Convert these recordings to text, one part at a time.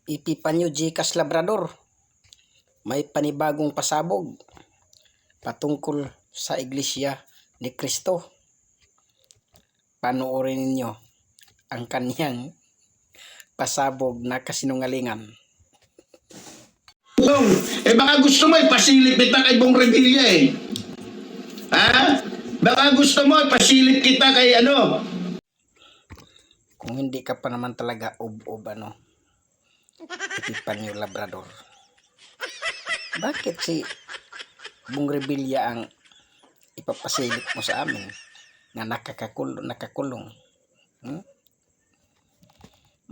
Epifanio Gcash Labrador, may panibagong pasabog patungkol sa Iglesia ni Cristo. Panoorin ninyo ang kaniyang pasabog na kasinungalingan. Baka gusto mo ipasilip kita kay Bong Revilla Ha? Baka gusto mo ipasilip kita kay ano? Kung hindi ka pa naman talaga Epifanio Labrador, bakit si Bong Revilla ang ipapasilip mo sa amin na nakakulong?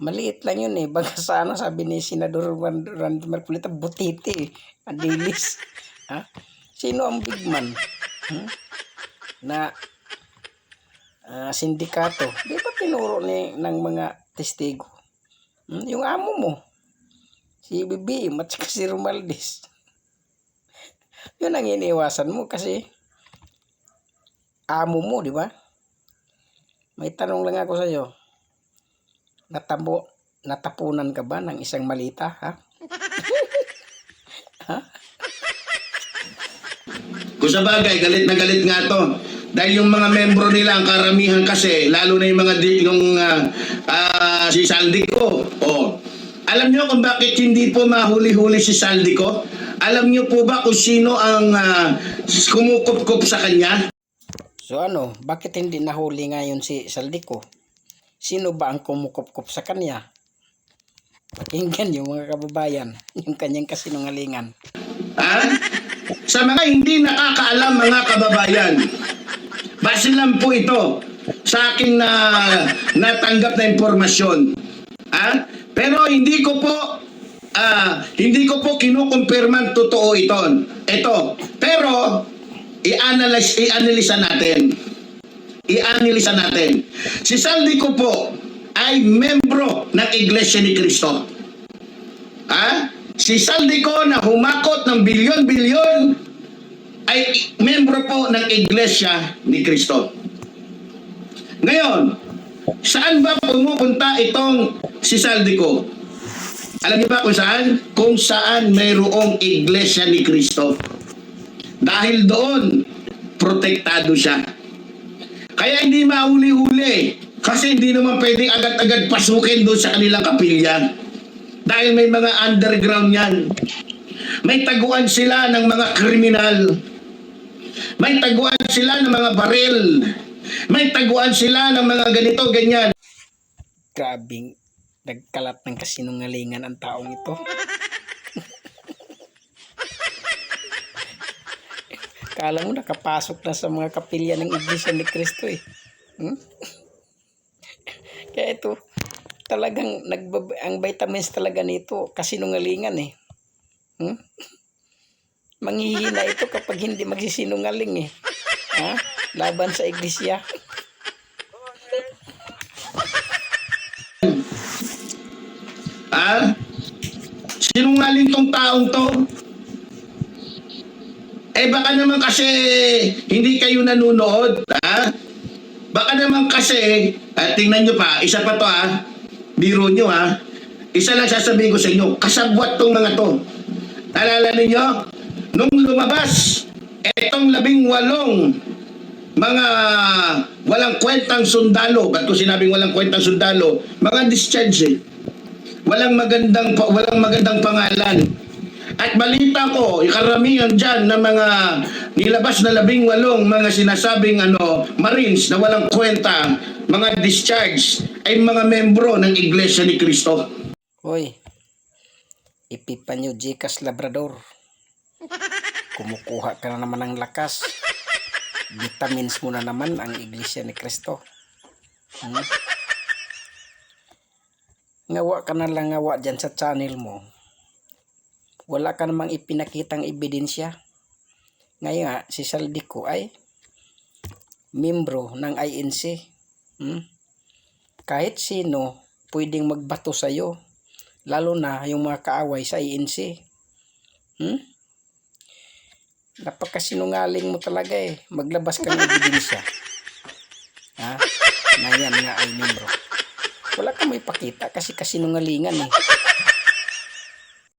Maliit lang yun Baka sana sabi ni Senador Randy Marcolita, butiti, adilis. Sino ang big man? Na sindikato. Di ba tinuro ng mga testigo? Yung amo mo, si BBM at si Romualdez. Yun ang iniwasan mo kasi amo mo, di ba? May tanong lang ako sa iyo. Natapunan ka ba ng isang malita, ha? Kung sa bagay, galit na galit nga to. Dahil yung mga membro nila, ang karamihan kasi, lalo na yung mga si Saldico. Alam nyo kung bakit hindi po mahuli-huli si Saldico? Alam nyo po ba kung sino ang kumukup-kup sa kanya? So bakit hindi nahuli ngayon si Saldico? Sino ba ang kumukup-kup sa kanya? Pakinggan yung mga kababayan, yung kanyang kasinungalingan. Sa mga hindi nakakaalam mga kababayan, base lang po ito sa aking natanggap na impormasyon. Pero hindi ko po kinukumpirman totoo ito. Pero i-analyze natin. Si Saldico po ay membro ng Iglesia ni Cristo. Si Saldico na humakot ng bilyon-bilyon ay membro po ng Iglesia ni Cristo. Ngayon, saan ba pumupunta itong si Saldico? Alam niyo ba kung saan? Kung saan mayroong Iglesia ni Cristo. Dahil doon, protektado siya. Kaya hindi mahuli-huli. Kasi hindi naman pwedeng agad-agad pasukin doon sa kanilang kapilya. Dahil may mga underground yan. May taguan sila ng mga kriminal. May taguan sila ng mga baril. May taguan sila ng mga ganito, ganyan. Grabing nagkalat ng kasinungalingan ang taong ito. Kala mo nakapasok na sa mga kapilya ng Iglesia ni Cristo Kaya ito, talagang ang vitamins talaga nito, kasinungalingan Manghihina ito kapag hindi magsisinungaling laban sa iglesia. Sinungaling tong taong to. Baka naman kasi hindi kayo nanonood, Baka naman kasi, tingnan nyo pa, isa pa to biro nyo isa lang sasabihin ko sa inyo, kasabwat tong mga to. Naalala ninyo? Nung lumabas, etong 18 mga walang kwentang sundalo, ba't ko sinabing walang kwentang sundalo? Mga discharge Walang magandang pangalan. At balita ko, karamihan dyan na mga nilabas na 18 mga sinasabing Marines na walang kwenta, mga discharge, ay mga membro ng Iglesia ni Cristo. Hoy, Epifanio Gcash Labrador, kumukuha ka na naman ng lakas. Vitamins mo na naman ang Iglesia ni Cristo. Ngawa ka na lang dyan sa channel mo. Wala ka namang ipinakitang ebidensya. Ngayon si Saldico ay membro ng INC. Kahit sino pwedeng magbato sa iyo, lalo na yung mga kaaway sa INC. Napakasinungaling mo talaga Maglabas ka ng ebidensya. Na yan nga ay membro. Wala kang may pakita kasi kasinungalingan